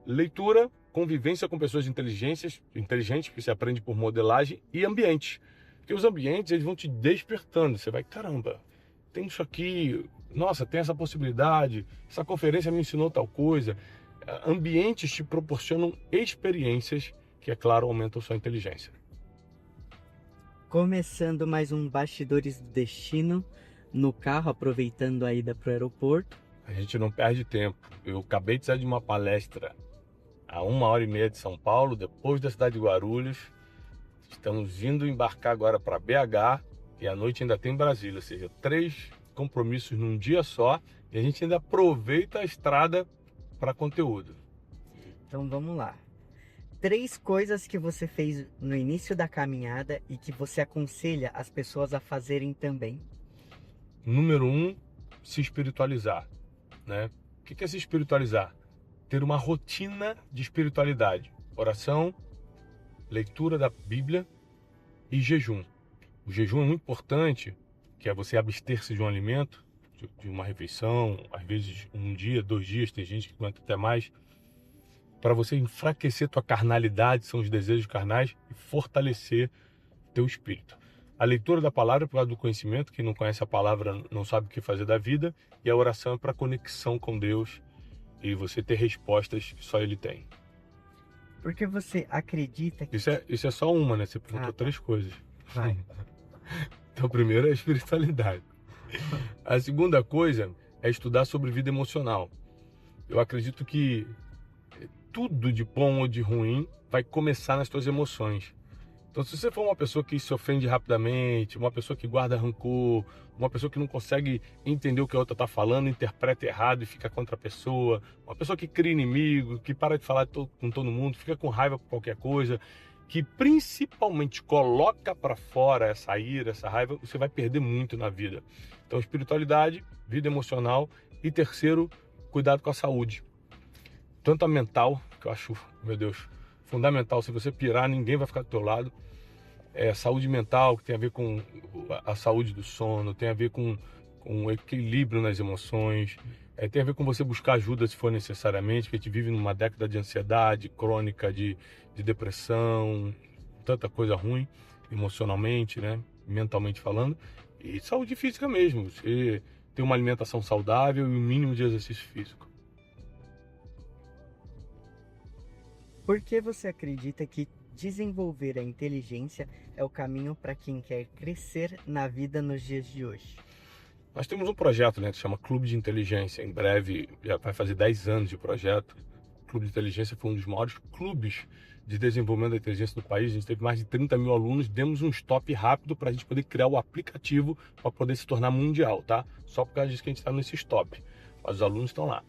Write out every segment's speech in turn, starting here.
leitura, convivência com pessoas inteligentes, que se aprende por modelagem, e ambientes. Porque os ambientes, eles vão te despertando. Você vai, caramba, tem isso aqui, nossa, tem essa possibilidade, essa conferência me ensinou tal coisa. Ambientes te proporcionam experiências que, é claro, aumentam sua inteligência. Começando mais um Bastidores do Destino no carro, aproveitando a ida para o aeroporto. A gente não perde tempo. Eu acabei de sair de uma palestra a 1h30 de São Paulo, depois da cidade de Guarulhos. Estamos indo embarcar agora para BH e à noite ainda tem Brasília, ou seja, 3 compromissos num dia só, e a gente ainda aproveita a estrada para conteúdo. Então vamos lá. 3 coisas que você fez no início da caminhada e que você aconselha as pessoas a fazerem também. Número 1, se espiritualizar, né? O que é se espiritualizar? Ter uma rotina de espiritualidade, oração, leitura da Bíblia e jejum. O jejum é muito importante, que é você abster-se de um alimento, de uma refeição, às vezes 1 dia, 2 dias, tem gente que aguenta até mais, para você enfraquecer tua carnalidade, são os desejos carnais, e fortalecer teu espírito. A leitura da palavra é por causa do conhecimento, quem não conhece a palavra não sabe o que fazer da vida, e a oração é para conexão com Deus e você ter respostas que só Ele tem. Porque você acredita que... Isso é só uma, né? Você perguntou 3 coisas. Vai. Então, primeiro é a espiritualidade. A segunda coisa é estudar sobre vida emocional. Eu acredito que tudo de bom ou de ruim vai começar nas tuas emoções. Então, se você for uma pessoa que se ofende rapidamente, uma pessoa que guarda rancor, uma pessoa que não consegue entender o que a outra está falando, interpreta errado e fica contra a pessoa, uma pessoa que cria inimigo, que para de falar com todo mundo, fica com raiva por qualquer coisa, que principalmente coloca para fora essa ira, essa raiva, você vai perder muito na vida. Então, espiritualidade, vida emocional e terceiro, cuidado com a saúde. Tanto a mental, que eu acho, meu Deus, fundamental. Se você pirar, ninguém vai ficar do teu lado. Saúde mental, que tem a ver com a saúde do sono, tem a ver com o equilíbrio nas emoções, tem a ver com você buscar ajuda se for necessariamente, porque a gente vive numa década de ansiedade crônica, de depressão, tanta coisa ruim, emocionalmente, né? Mentalmente falando, e saúde física mesmo, você ter uma alimentação saudável e um mínimo de exercício físico. Por que você acredita que desenvolver a inteligência é o caminho para quem quer crescer na vida nos dias de hoje? Nós temos um projeto, né, que se chama Clube de Inteligência. Em breve, já vai fazer 10 anos de projeto. O Clube de Inteligência foi um dos maiores clubes de desenvolvimento da inteligência do país. A gente teve mais de 30 mil alunos. Demos um stop rápido para a gente poder criar o aplicativo para poder se tornar mundial, tá? Só por causa disso que a gente está nesse stop. Mas os alunos estão lá.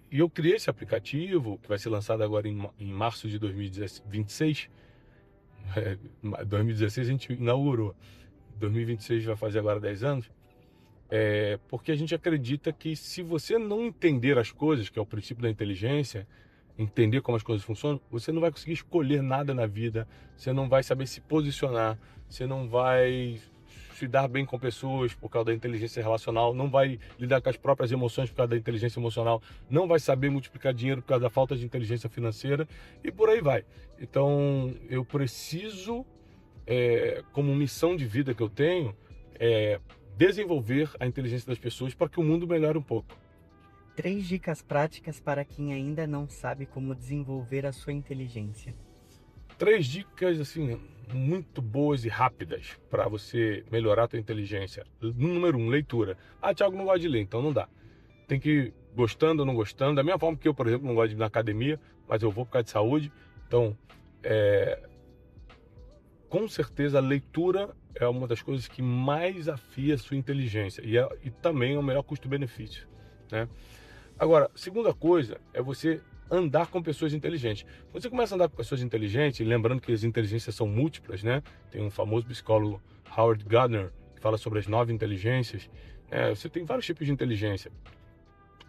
E eu criei esse aplicativo, que vai ser lançado agora em março de 2026. 2016 a gente inaugurou. 2026 vai fazer agora 10 anos. Porque a gente acredita que se você não entender as coisas, que é o princípio da inteligência, entender como as coisas funcionam, você não vai conseguir escolher nada na vida, você não vai saber se posicionar, você não vai se dar bem com pessoas por causa da inteligência relacional, não vai lidar com as próprias emoções por causa da inteligência emocional, não vai saber multiplicar dinheiro por causa da falta de inteligência financeira e por aí vai. Então eu preciso, como missão de vida que eu tenho, desenvolver a inteligência das pessoas para que o mundo melhore um pouco. 3 dicas práticas para quem ainda não sabe como desenvolver a sua inteligência. 3 dicas assim muito boas e rápidas para você melhorar a tua inteligência. Número 1, leitura. Thiago, não gosta de ler, então não dá. Tem que ir gostando ou não gostando. Da mesma forma que eu, por exemplo, não gosto de ir na academia, mas eu vou por causa de saúde. Então, com certeza a leitura é uma das coisas que mais afia a sua inteligência. E também é o melhor custo-benefício, né? Agora, segunda coisa é você andar com pessoas inteligentes. Quando você começa a andar com pessoas inteligentes, lembrando que as inteligências são múltiplas, né? Tem um famoso psicólogo, Howard Gardner, que fala sobre as 9 inteligências. Você tem vários tipos de inteligência.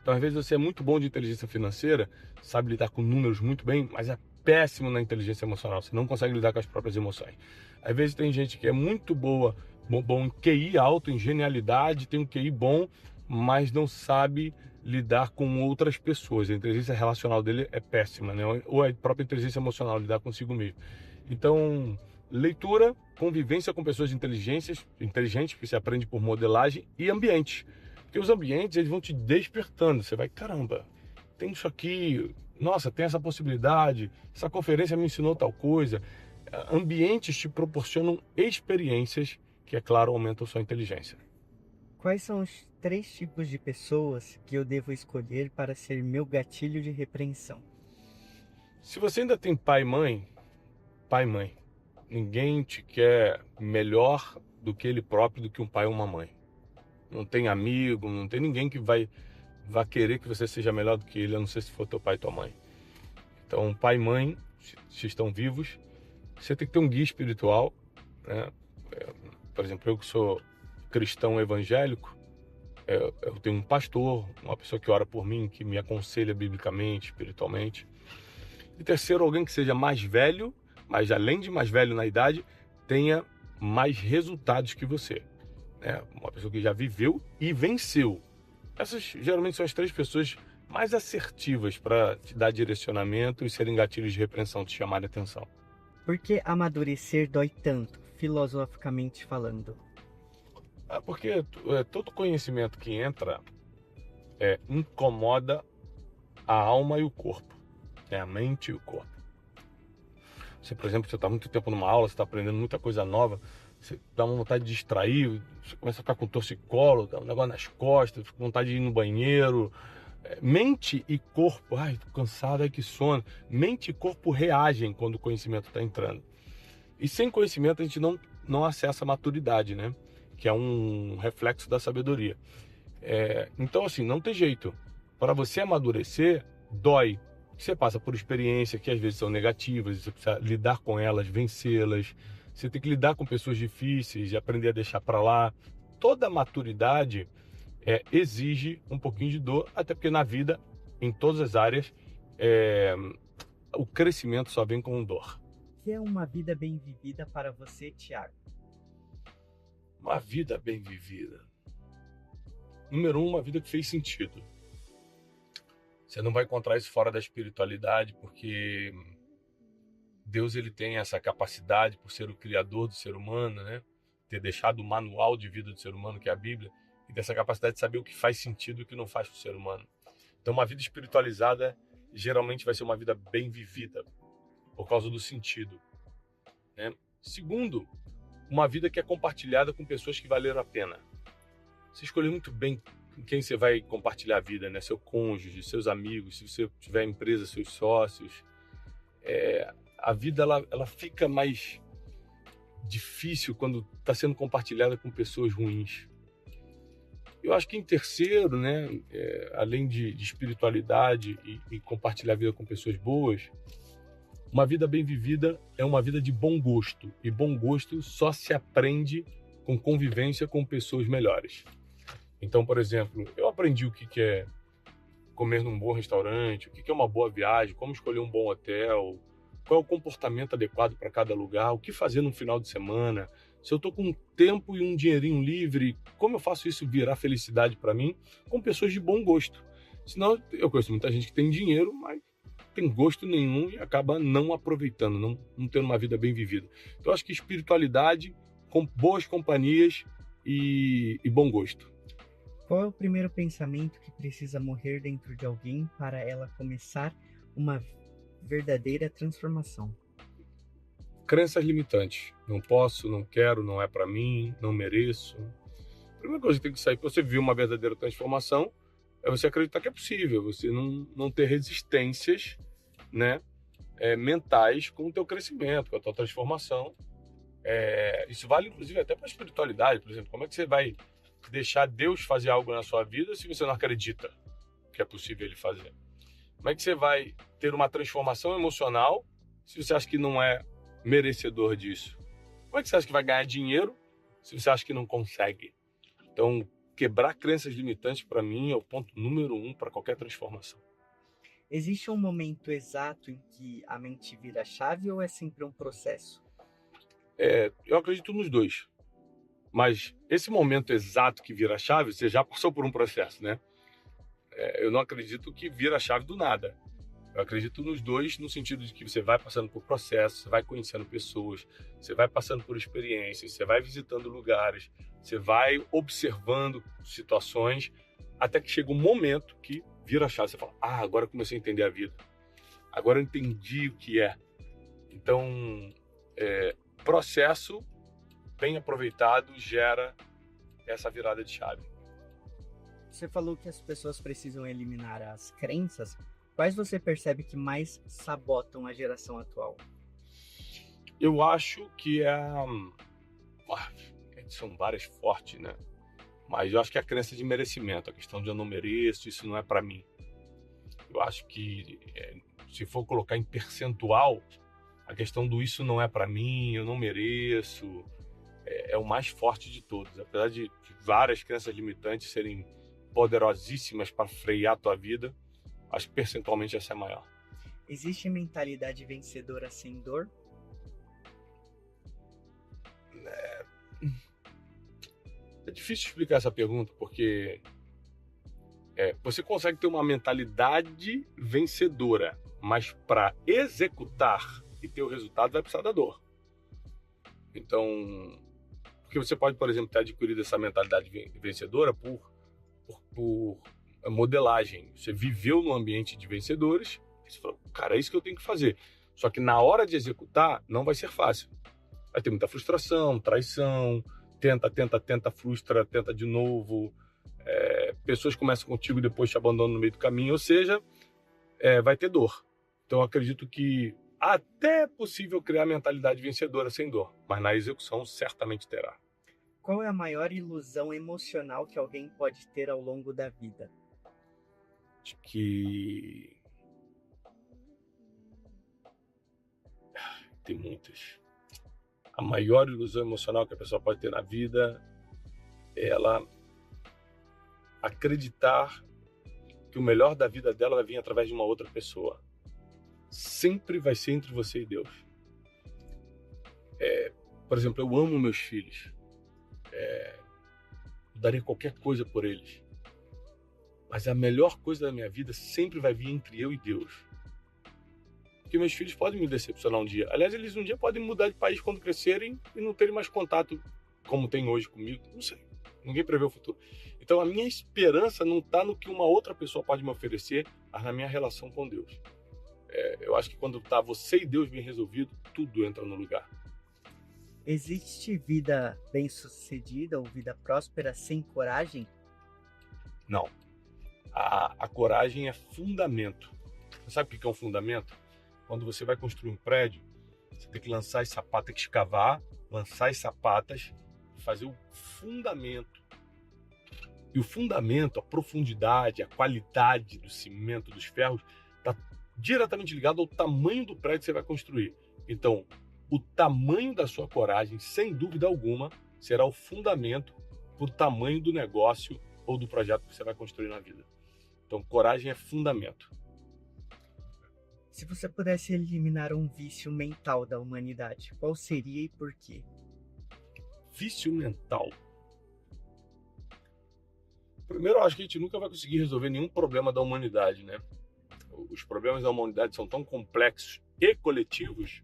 Então, às vezes, você é muito bom de inteligência financeira, sabe lidar com números muito bem, mas é péssimo na inteligência emocional. Você não consegue lidar com as próprias emoções. Às vezes, tem gente que é muito bom em QI alto, em genialidade, tem um QI bom, mas não sabe lidar com outras pessoas. A inteligência relacional dele é péssima, né? Ou a própria inteligência emocional, lidar consigo mesmo. Então, leitura, convivência com pessoas inteligentes, que você aprende por modelagem, e ambientes. Porque os ambientes, eles vão te despertando. Você vai, caramba, tem isso aqui, nossa, tem essa possibilidade, essa conferência me ensinou tal coisa. Ambientes te proporcionam experiências que, é claro, aumentam sua inteligência. Quais são os 3 tipos de pessoas que eu devo escolher para ser meu gatilho de repreensão? Se você ainda tem pai e mãe, ninguém te quer melhor do que ele próprio, do que um pai ou uma mãe. Não tem amigo, não tem ninguém que vai querer que você seja melhor do que ele, a não ser se for teu pai e tua mãe. Então, pai e mãe, se estão vivos, você tem que ter um guia espiritual, né? Por exemplo, eu que sou cristão evangélico, eu tenho um pastor, uma pessoa que ora por mim, que me aconselha biblicamente, espiritualmente. E terceiro, alguém que seja mais velho, mas além de mais velho na idade, tenha mais resultados que você, né? Uma pessoa que já viveu e venceu. Essas geralmente são as 3 pessoas mais assertivas para te dar direcionamento e serem gatilhos de repreensão, te chamarem a atenção. Por que amadurecer dói tanto, filosoficamente falando? Porque todo conhecimento que entra incomoda a alma e o corpo, a mente e o corpo. Você, por exemplo, você está muito tempo numa aula, você está aprendendo muita coisa nova, você dá uma vontade de distrair, você começa a ficar com torcicolo, dá um negócio nas costas, com vontade de ir no banheiro. Mente e corpo, ai, tô cansado, ai que sono. Mente e corpo reagem quando o conhecimento está entrando. E sem conhecimento a gente não acessa a maturidade, né? Que é um reflexo da sabedoria. Então, assim, não tem jeito. Para você amadurecer, dói. Você passa por experiências que às vezes são negativas, você precisa lidar com elas, vencê-las. Você tem que lidar com pessoas difíceis e aprender a deixar para lá. Toda maturidade exige um pouquinho de dor, até porque na vida, em todas as áreas, o crescimento só vem com dor. O que é uma vida bem vivida para você, Tiago? Uma vida bem vivida. Número 1, uma vida que fez sentido. Você não vai encontrar isso fora da espiritualidade, porque Deus ele tem essa capacidade, por ser o criador do ser humano, né? Ter deixado o manual de vida do ser humano, que é a Bíblia, e dessa capacidade de saber o que faz sentido e o que não faz para o ser humano. Então, uma vida espiritualizada geralmente vai ser uma vida bem vivida, por causa do sentido, né? Segundo, uma vida que é compartilhada com pessoas que valeram a pena. Você escolheu muito bem com quem você vai compartilhar a vida, né? Seu cônjuge, seus amigos, se você tiver empresa, seus sócios. A vida ela fica mais difícil quando está sendo compartilhada com pessoas ruins. Eu acho que em terceiro, né, além de espiritualidade e compartilhar a vida com pessoas boas, uma vida bem vivida é uma vida de bom gosto. E bom gosto só se aprende com convivência com pessoas melhores. Então, por exemplo, eu aprendi o que é comer num bom restaurante, o que é uma boa viagem, como escolher um bom hotel, qual é o comportamento adequado para cada lugar, o que fazer no final de semana. Se eu estou com tempo e um dinheirinho livre, como eu faço isso virar felicidade para mim com pessoas de bom gosto? Senão, eu conheço muita gente que tem dinheiro, mas tem gosto nenhum e acaba não aproveitando, não tendo uma vida bem vivida. Então, eu acho que espiritualidade, com boas companhias e bom gosto. Qual é o primeiro pensamento que precisa morrer dentro de alguém para ela começar uma verdadeira transformação? Crenças limitantes. Não posso, não quero, não é para mim, não mereço. A primeira coisa que tem que sair para você viver uma verdadeira transformação é você acreditar que é possível, você não ter resistências, né, mentais com o teu crescimento, com a tua transformação. Isso vale inclusive até para a espiritualidade, por exemplo. Como é que você vai deixar Deus fazer algo na sua vida se você não acredita que é possível Ele fazer? Como é que você vai ter uma transformação emocional se você acha que não é merecedor disso? Como é que você acha que vai ganhar dinheiro se você acha que não consegue? Então, quebrar crenças limitantes, para mim, é o ponto número 1 para qualquer transformação. Existe um momento exato em que a mente vira chave ou é sempre um processo? Eu acredito nos dois. Mas esse momento exato que vira chave, você já passou por um processo, né? eu não acredito que vira a chave do nada. Eu acredito nos dois, no sentido de que você vai passando por processos, você vai conhecendo pessoas, você vai passando por experiências, você vai visitando lugares, você vai observando situações, até que chega um momento que vira a chave. Você fala, agora eu comecei a entender a vida. Agora eu entendi o que é. Então, processo bem aproveitado gera essa virada de chave. Você falou que as pessoas precisam eliminar as crenças. Quais você percebe que mais sabotam a geração atual? Eu acho que são várias fortes, né? Mas eu acho que é a crença de merecimento, a questão de eu não mereço, isso não é para mim. Eu acho que se for colocar em percentual, a questão do isso não é para mim, eu não mereço, é o mais forte de todos. Apesar de várias crenças limitantes serem poderosíssimas para frear a tua vida, acho que percentualmente essa é a maior. Existe mentalidade vencedora sem dor? É difícil explicar essa pergunta, porque você consegue ter uma mentalidade vencedora, mas para executar e ter o resultado vai precisar da dor. Então, porque você pode, por exemplo, ter adquirido essa mentalidade vencedora por modelagem. Você viveu num ambiente de vencedores, e você falou, cara, é isso que eu tenho que fazer. Só que na hora de executar, não vai ser fácil. Vai ter muita frustração, traição, tenta, frustra, tenta de novo. Pessoas começam contigo e depois te abandonam no meio do caminho, ou seja, vai ter dor. Então, eu acredito que até é possível criar mentalidade vencedora sem dor, mas na execução certamente terá. Qual é a maior ilusão emocional que alguém pode ter ao longo da vida? Acho que tem muitas. A maior ilusão emocional que a pessoa pode ter na vida é ela acreditar que o melhor da vida dela vai vir através de uma outra pessoa. Sempre vai ser entre você e Deus. Por exemplo, eu amo meus filhos. Eu daria qualquer coisa por eles. Mas a melhor coisa da minha vida sempre vai vir entre eu e Deus. Porque meus filhos podem me decepcionar um dia. Aliás, eles um dia podem mudar de país quando crescerem e não terem mais contato como tem hoje comigo. Não sei. Ninguém prevê o futuro. Então, a minha esperança não está no que uma outra pessoa pode me oferecer, mas na minha relação com Deus. Eu acho que quando está você e Deus bem resolvido, tudo entra no lugar. Existe vida bem-sucedida ou vida próspera sem coragem? Não. A coragem é fundamento. Você sabe o que é um fundamento? Quando você vai construir um prédio, você tem que lançar as sapatas, tem que escavar, lançar as sapatas, fazer o fundamento. E o fundamento, a profundidade, a qualidade do cimento, dos ferros, está diretamente ligado ao tamanho do prédio que você vai construir. Então, o tamanho da sua coragem, sem dúvida alguma, será o fundamento para o tamanho do negócio ou do projeto que você vai construir na vida. Então, coragem é fundamento. Se você pudesse eliminar um vício mental da humanidade, qual seria e por quê? Vício mental. Primeiro, eu acho que a gente nunca vai conseguir resolver nenhum problema da humanidade, né? Os problemas da humanidade são tão complexos e coletivos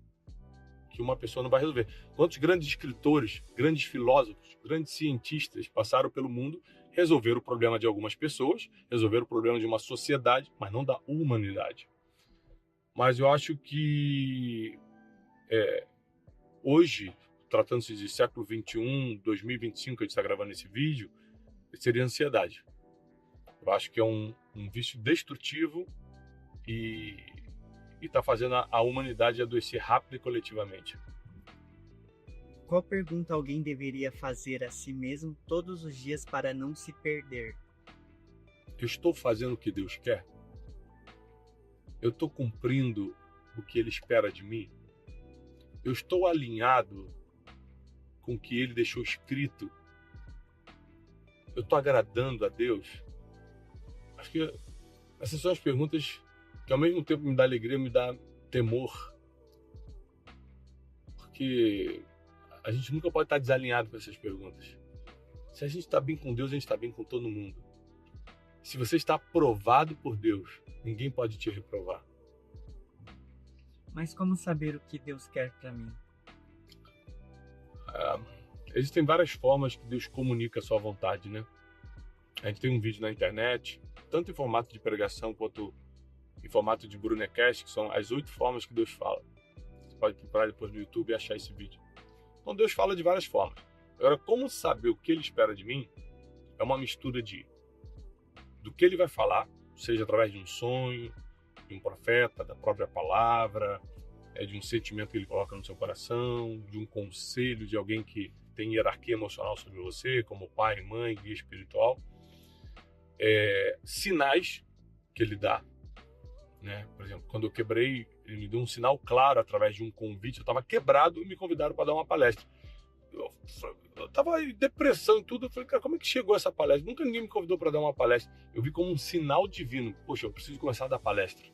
que uma pessoa não vai resolver. Quantos grandes escritores, grandes filósofos, grandes cientistas passaram pelo mundo, resolveram o problema de algumas pessoas, resolveram o problema de uma sociedade, mas não da humanidade. Mas eu acho que hoje, tratando-se de século XXI, 2025, que a gente está gravando esse vídeo, seria ansiedade. Eu acho que é um vício destrutivo e está fazendo a humanidade adoecer rápido e coletivamente. Qual pergunta alguém deveria fazer a si mesmo todos os dias para não se perder? Eu estou fazendo o que Deus quer? Eu estou cumprindo o que Ele espera de mim? Eu estou alinhado com o que Ele deixou escrito? Eu estou agradando a Deus? Acho que essas são as perguntas que ao mesmo tempo me dá alegria, me dá temor. Porque a gente nunca pode estar desalinhado com essas perguntas. Se a gente está bem com Deus, a gente está bem com todo mundo. Se você está aprovado por Deus, ninguém pode te reprovar. Mas como saber o que Deus quer para mim? Existem várias formas que Deus comunica a sua vontade, né? A gente tem um vídeo na internet, tanto em formato de pregação quanto em formato de Brunecast, que são as 8 formas que Deus fala. Você pode procurar depois no YouTube e achar esse vídeo. Então Deus fala de várias formas. Agora, como saber o que Ele espera de mim? É uma mistura do que Ele vai falar, seja através de um sonho, de um profeta, da própria palavra, de um sentimento que Ele coloca no seu coração, de um conselho de alguém que tem hierarquia emocional sobre você, como pai, mãe, guia espiritual. Sinais que Ele dá, né? Por exemplo, quando eu quebrei, Ele me deu um sinal claro através de um convite. Eu estava quebrado e me convidaram para dar uma palestra. Eu estava em depressão e tudo. Eu falei, cara, como é que chegou essa palestra? Nunca ninguém me convidou para dar uma palestra. Eu vi como um sinal divino. Poxa, eu preciso começar a dar palestra.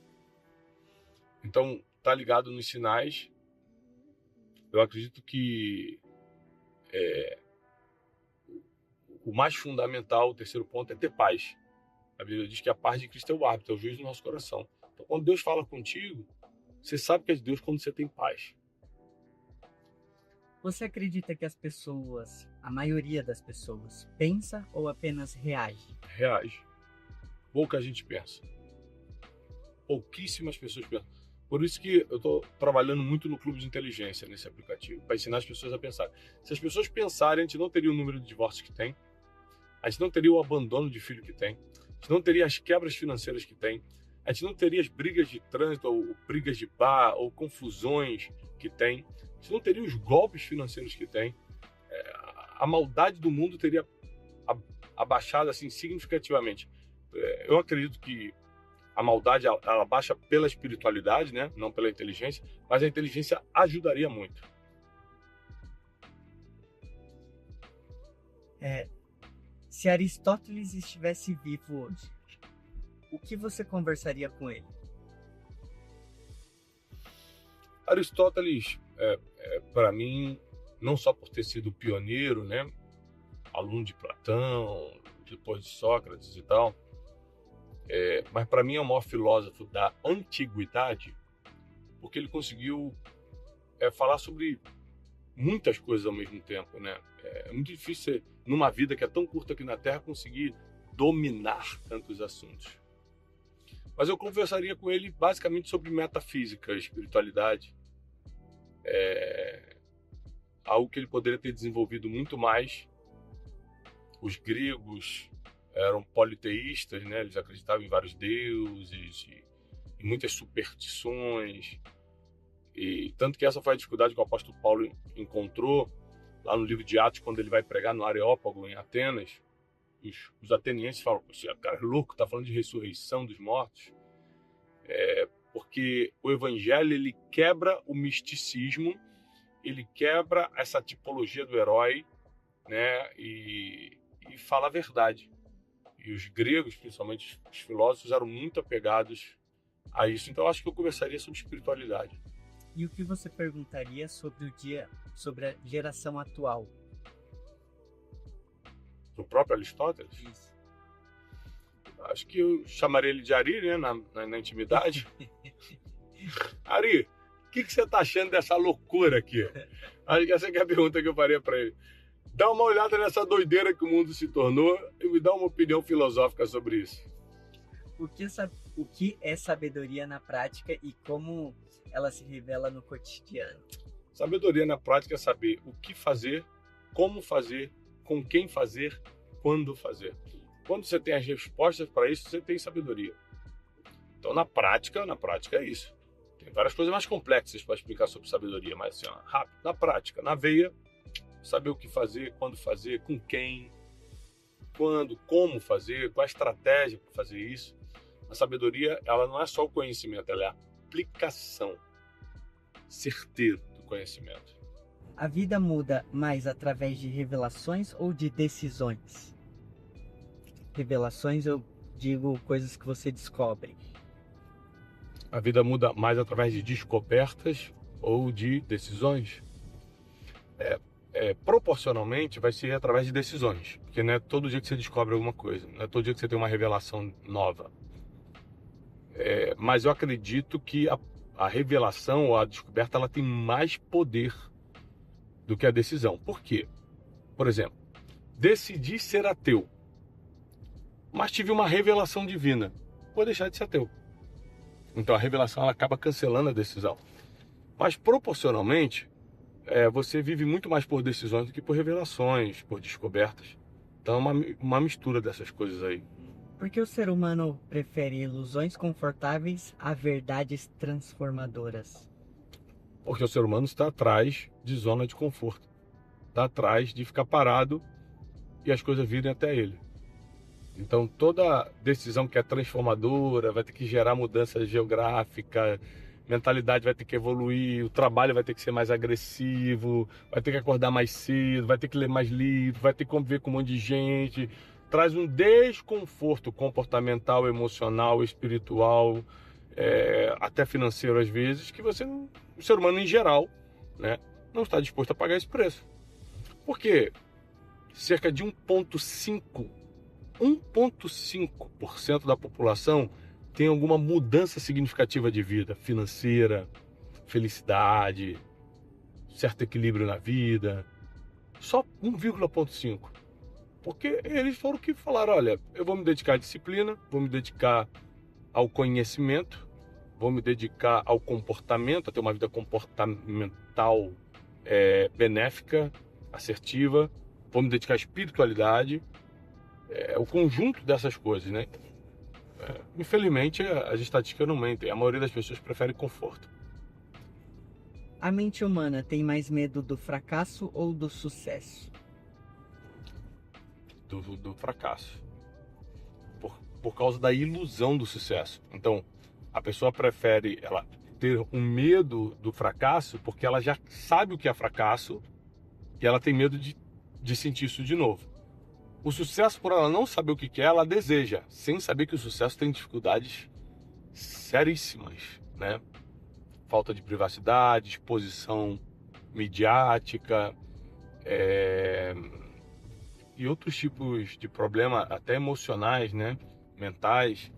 Então, tá ligado nos sinais. Eu acredito que o mais fundamental, o terceiro ponto, é ter paz. A Bíblia diz que a paz de Cristo é o árbitro, é o juiz do nosso coração. Então, quando Deus fala contigo, você sabe que é de Deus quando você tem paz. Você acredita que as pessoas, a maioria das pessoas, pensa ou apenas reage? Reage. Pouca gente pensa. Pouquíssimas pessoas pensam. Por isso que eu estou trabalhando muito no Clube de Inteligência, nesse aplicativo, para ensinar as pessoas a pensar. Se as pessoas pensarem, a gente não teria o número de divórcios que tem, a gente não teria o abandono de filho que tem, a gente não teria as quebras financeiras que tem, a gente não teria as brigas de trânsito, ou brigas de bar, ou confusões que tem, a gente não teria os golpes financeiros que tem, a maldade do mundo teria abaixado assim, significativamente. Eu acredito que a maldade ela baixa pela espiritualidade, né? Não pela inteligência, mas a inteligência ajudaria muito. Se Aristóteles estivesse vivo hoje, o que você conversaria com ele? Aristóteles, para mim, não só por ter sido pioneiro, né? Aluno de Platão, depois de Sócrates e tal, mas para mim é o maior filósofo da antiguidade, porque ele conseguiu falar sobre muitas coisas ao mesmo tempo, né? É muito difícil, numa vida que é tão curta aqui na Terra, conseguir dominar tantos assuntos. Mas eu conversaria com ele basicamente sobre metafísica, espiritualidade, algo que ele poderia ter desenvolvido muito mais. Os gregos eram politeístas, né? Eles acreditavam em vários deuses e muitas superstições. E tanto que essa foi a dificuldade que o apóstolo Paulo encontrou lá no livro de Atos, quando ele vai pregar no Areópago, em Atenas. Os atenienses falam, esse cara é louco, está falando de ressurreição dos mortos. Porque o evangelho ele quebra o misticismo, ele quebra essa tipologia do herói, né? E fala a verdade. E os gregos, principalmente os filósofos, eram muito apegados a isso. Então eu acho que eu conversaria sobre espiritualidade. E o que você perguntaria sobre a geração atual? Do próprio Aristóteles? Isso. Acho que eu chamaria ele de Ari, né, na intimidade. Ari, o que você está achando dessa loucura aqui? Acho que essa é a pergunta que eu faria para ele. Dá uma olhada nessa doideira que o mundo se tornou e me dá uma opinião filosófica sobre isso. O que é sabedoria na prática e como ela se revela no cotidiano? Sabedoria na prática é saber o que fazer, como fazer, com quem fazer, quando fazer. Quando você tem as respostas para isso, você tem sabedoria. Então, na prática é isso. Tem várias coisas mais complexas para explicar sobre sabedoria, mas assim, rápido, na prática, na veia, saber o que fazer, quando fazer, com quem, quando, como fazer, qual a estratégia para fazer isso. A sabedoria, ela não é só o conhecimento, ela é a aplicação certeira do conhecimento. A vida muda mais através de revelações ou de decisões? Revelações, eu digo coisas que você descobre. A vida muda mais através de descobertas ou de decisões? proporcionalmente vai ser através de decisões, porque não é todo dia que você descobre alguma coisa, não é todo dia que você tem uma revelação nova. Mas eu acredito que a revelação ou a descoberta ela tem mais poder do que a decisão. Por quê? Por exemplo, decidi ser ateu, mas tive uma revelação divina, vou deixar de ser ateu. Então a revelação ela acaba cancelando a decisão. Mas proporcionalmente, você vive muito mais por decisões do que por revelações, por descobertas. Então é uma mistura dessas coisas aí. Por que o ser humano prefere ilusões confortáveis a verdades transformadoras? Porque o ser humano está atrás de zona de conforto. Está atrás de ficar parado e as coisas virem até ele. Então toda decisão que é transformadora vai ter que gerar mudança geográfica, mentalidade vai ter que evoluir, o trabalho vai ter que ser mais agressivo, vai ter que acordar mais cedo, vai ter que ler mais livros, vai ter que conviver com um monte de gente. Traz um desconforto comportamental, emocional, espiritual, até financeiro às vezes, que o ser humano em geral, né, não está disposto a pagar esse preço. Porque cerca de 1,5% da população tem alguma mudança significativa de vida, financeira, felicidade, certo equilíbrio na vida. Só 1,5%. Porque eles foram que falaram, olha, eu vou me dedicar à disciplina, vou me dedicar ao conhecimento, vou me dedicar ao comportamento, a ter uma vida comportamental benéfica, assertiva, vou me dedicar à espiritualidade, o conjunto dessas coisas, né? Infelizmente, as estatísticas não mentem, a maioria das pessoas prefere conforto. A mente humana tem mais medo do fracasso ou do sucesso? Do fracasso. Por causa da ilusão do sucesso. Então, a pessoa prefere ela ter um medo do fracasso porque ela já sabe o que é fracasso e ela tem medo de sentir isso de novo. O sucesso, por ela não saber o que é, ela deseja, sem saber que o sucesso tem dificuldades seríssimas, né? Falta de privacidade, exposição midiática, e outros tipos de problemas, até emocionais, né? Mentais.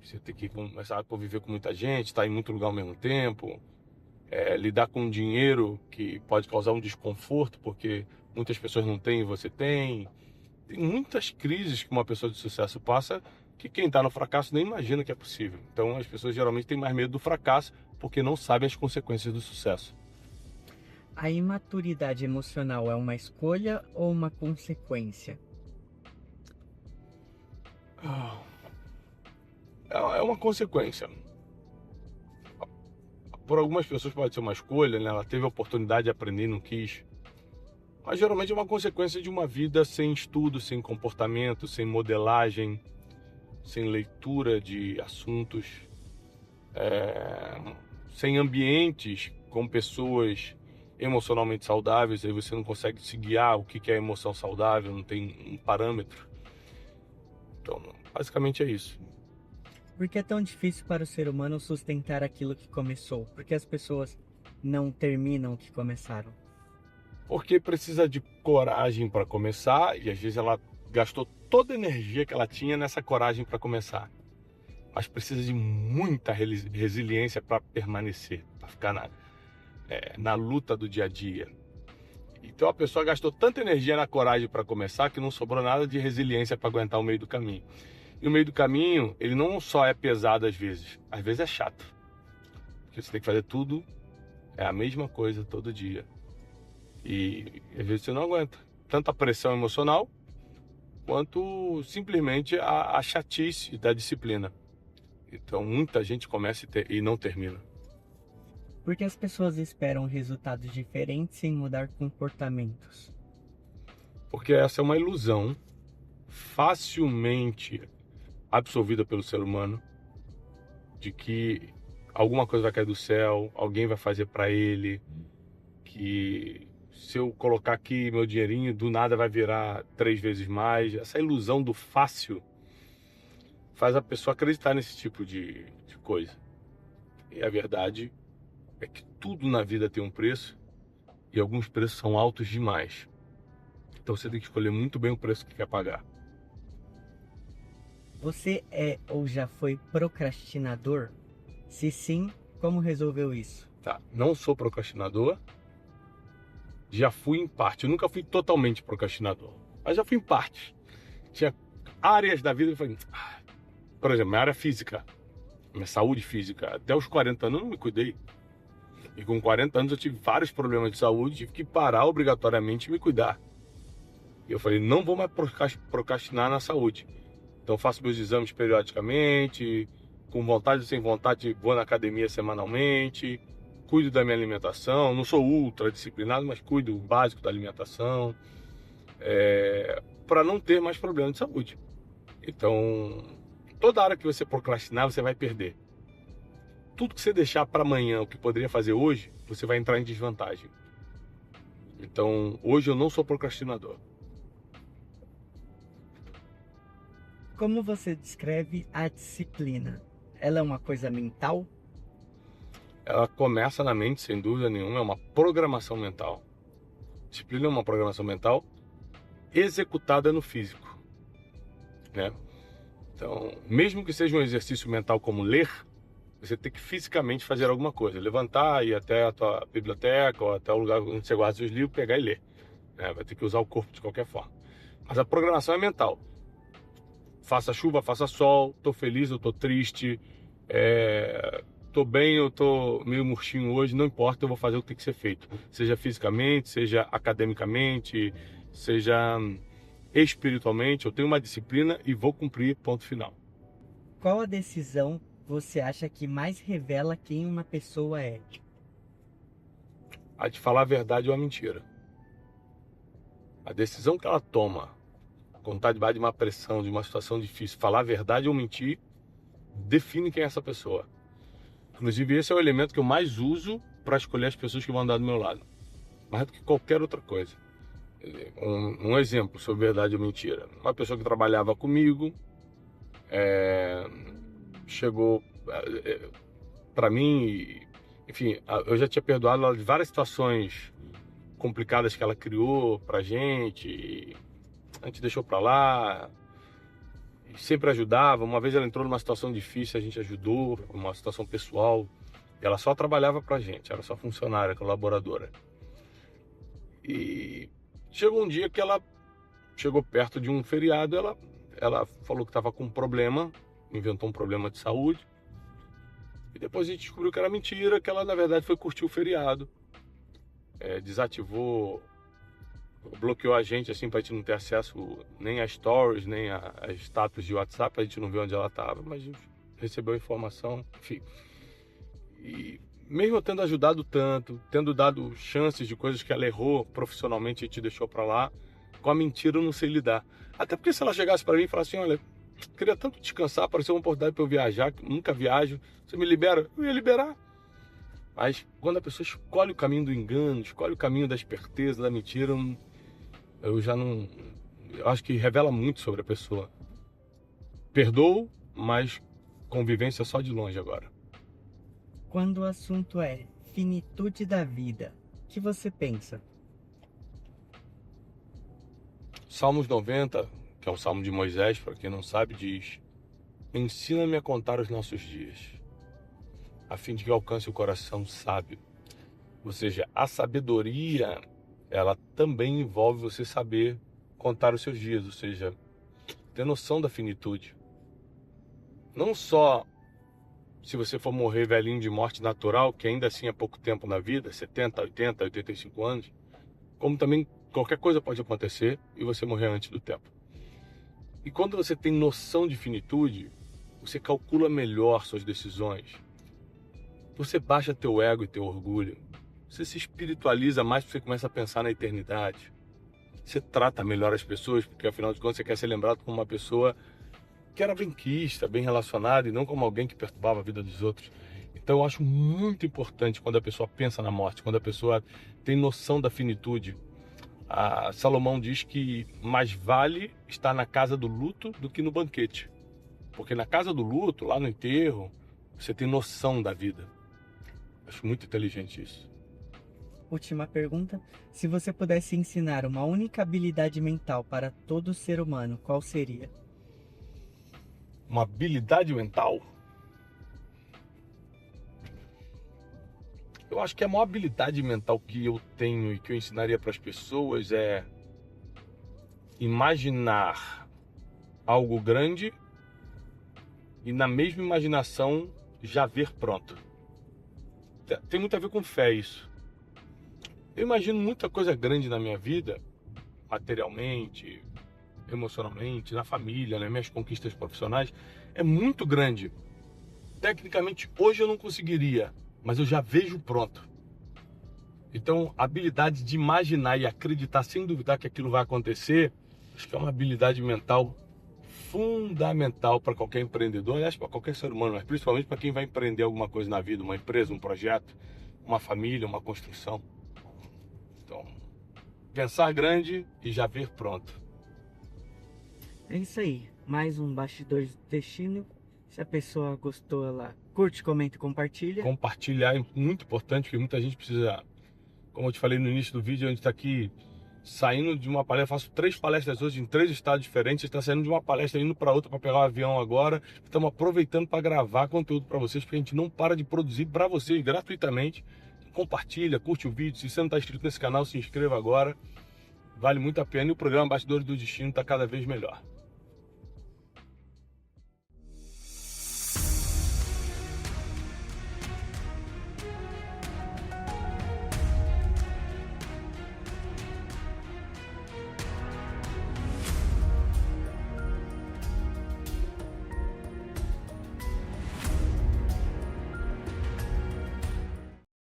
Você tem que começar a conviver com muita gente, estar em muito lugar ao mesmo tempo, lidar com dinheiro que pode causar um desconforto, porque muitas pessoas não têm e você tem. Tem muitas crises que uma pessoa de sucesso passa que quem está no fracasso nem imagina que é possível. Então as pessoas geralmente têm mais medo do fracasso porque não sabem as consequências do sucesso. A imaturidade emocional é uma escolha ou uma consequência? É uma consequência. Por algumas pessoas pode ser uma escolha, né? Ela teve a oportunidade de aprender e não quis. Mas geralmente é uma consequência de uma vida sem estudo, sem comportamento, sem modelagem, sem leitura de assuntos, sem ambientes com pessoas emocionalmente saudáveis. Aí você não consegue se guiar o que é emoção saudável, não tem um parâmetro. Então, basicamente é isso. Por que é tão difícil para o ser humano sustentar aquilo que começou? Por que as pessoas não terminam o que começaram? Porque precisa de coragem para começar e às vezes ela gastou toda a energia que ela tinha nessa coragem para começar. Mas precisa de muita resiliência para permanecer, para ficar na luta do dia a dia. Então a pessoa gastou tanta energia na coragem para começar que não sobrou nada de resiliência para aguentar o meio do caminho. E o meio do caminho, ele não só é pesado às vezes é chato. Porque você tem que fazer tudo, a mesma coisa todo dia. E às vezes você não aguenta tanto a pressão emocional quanto simplesmente a chatice da disciplina. Então muita gente começa e não termina. Por que as pessoas esperam resultados diferentes sem mudar comportamentos? Porque essa é uma ilusão facilmente absorvida pelo ser humano de que alguma coisa vai cair do céu, alguém vai fazer para ele, que se eu colocar aqui meu dinheirinho, do nada vai virar 3 vezes mais. Essa ilusão do fácil faz a pessoa acreditar nesse tipo de coisa. E a verdade é que tudo na vida tem um preço e alguns preços são altos demais. Então você tem que escolher muito bem o preço que quer pagar. Você é ou já foi procrastinador? Se sim, como resolveu isso? Tá, não sou procrastinador, já fui em parte. Eu nunca fui totalmente procrastinador, mas já fui em parte. Tinha áreas da vida que eu falei, por exemplo, minha área física, minha saúde física. Até os 40 anos eu não me cuidei. E com 40 anos eu tive vários problemas de saúde, tive que parar obrigatoriamente e me cuidar. E eu falei, não vou mais procrastinar na saúde. Então faço meus exames periodicamente, com vontade ou sem vontade vou na academia semanalmente, cuido da minha alimentação, não sou ultra disciplinado, mas cuido básico da alimentação, para não ter mais problemas de saúde. Então, toda área que você procrastinar, você vai perder. Tudo que você deixar para amanhã, o que poderia fazer hoje, você vai entrar em desvantagem. Então, hoje eu não sou procrastinador. Como você descreve a disciplina? Ela é uma coisa mental? Ela começa na mente, sem dúvida nenhuma, é uma programação mental. Disciplina é uma programação mental executada no físico, né? Então, mesmo que seja um exercício mental como ler, você tem que fisicamente fazer alguma coisa. Levantar, ir até a tua biblioteca ou até o lugar onde você guarda seus livros, pegar e ler, né? Vai ter que usar o corpo de qualquer forma. Mas a programação é mental. Faça chuva, faça sol, tô feliz, eu tô triste, tô bem, eu tô meio murchinho hoje, não importa, eu vou fazer o que tem que ser feito. Seja fisicamente, seja academicamente, seja espiritualmente, eu tenho uma disciplina e vou cumprir, ponto final. Qual a decisão você acha que mais revela quem uma pessoa é? A de falar a verdade ou a mentira. A decisão que ela toma, quando está debaixo de uma pressão, de uma situação difícil, falar a verdade ou mentir, define quem é essa pessoa. Inclusive, esse é o elemento que eu mais uso para escolher as pessoas que vão andar do meu lado. Mais do que qualquer outra coisa. Um exemplo sobre verdade ou mentira. Uma pessoa que trabalhava comigo, chegou para mim, enfim, eu já tinha perdoado ela de várias situações complicadas que ela criou pra gente, a gente deixou pra lá, sempre ajudava. Uma vez ela entrou numa situação difícil, a gente ajudou, uma situação pessoal, e ela só trabalhava pra gente, era só funcionária, colaboradora. E chegou um dia que ela chegou perto de um feriado, ela falou que estava com um problema, inventou um problema de saúde, e depois a gente descobriu que era mentira, que ela na verdade foi curtir o feriado, desativou, bloqueou a gente assim pra gente não ter acesso nem a stories, nem a status de WhatsApp, a gente não viu onde ela estava, mas a gente recebeu a informação, enfim. E mesmo eu tendo ajudado tanto, tendo dado chances de coisas que ela errou profissionalmente e te deixou pra lá, com a mentira eu não sei lidar. Até porque se ela chegasse pra mim e falasse assim, olha, queria tanto descansar, apareceu uma oportunidade pra eu viajar, que nunca viajo, você me libera? Eu ia liberar. Mas quando a pessoa escolhe o caminho do engano, escolhe o caminho da esperteza, da mentira, eu já não... Eu acho que revela muito sobre a pessoa. Perdoo, mas convivência só de longe agora. Quando o assunto é finitude da vida, o que você pensa? Salmos 90, que é o Salmo de Moisés, para quem não sabe, diz: ensina-me a contar os nossos dias, a fim de que eu alcance o coração sábio. Ou seja, a sabedoria, ela também envolve você saber contar os seus dias, ou seja, ter noção da finitude. Não só se você for morrer velhinho de morte natural, que ainda assim é pouco tempo na vida, 70, 80, 85 anos, como também qualquer coisa pode acontecer e você morrer antes do tempo. E quando você tem noção de finitude, você calcula melhor suas decisões. Você baixa teu ego e teu orgulho. Você se espiritualiza mais porque você começa a pensar na eternidade. Você trata melhor as pessoas, porque afinal de contas você quer ser lembrado como uma pessoa que era benquista, bem relacionada e não como alguém que perturbava a vida dos outros. Então eu acho muito importante quando a pessoa pensa na morte, quando a pessoa tem noção da finitude. Salomão diz que mais vale estar na casa do luto do que no banquete. Porque na casa do luto, lá no enterro, você tem noção da vida. Acho muito inteligente isso. última pergunta. Se você pudesse ensinar uma única habilidade mental para todo ser humano, qual seria? Uma habilidade mental? Eu acho que a maior habilidade mental que eu tenho e que eu ensinaria para as pessoas é imaginar algo grande e na mesma imaginação já ver pronto. Tem muito a ver com fé isso. Eu imagino muita coisa grande na minha vida, materialmente, emocionalmente, na família, nas minhas conquistas profissionais, é muito grande. Tecnicamente hoje eu não conseguiria, mas eu já vejo pronto. Então, a habilidade de imaginar e acreditar sem duvidar que aquilo vai acontecer, acho que é uma habilidade mental fundamental para qualquer empreendedor, aliás, para qualquer ser humano, mas principalmente para quem vai empreender alguma coisa na vida, uma empresa, um projeto, uma família, uma construção. Então, pensar grande e já ver pronto. É isso aí. Mais um Bastidores do Destino. Se a pessoa gostou, ela curte, comenta e compartilha. Compartilhar é muito importante, porque muita gente precisa, como eu te falei no início do vídeo, a gente está aqui saindo de uma palestra, faço 3 palestras hoje em 3 estados diferentes, está saindo de uma palestra indo para outra para pegar o avião agora, estamos aproveitando para gravar conteúdo para vocês, porque a gente não para de produzir para vocês gratuitamente. Compartilha, curte o vídeo, se você não está inscrito nesse canal, se inscreva agora, vale muito a pena e o programa Bastidores do Destino está cada vez melhor.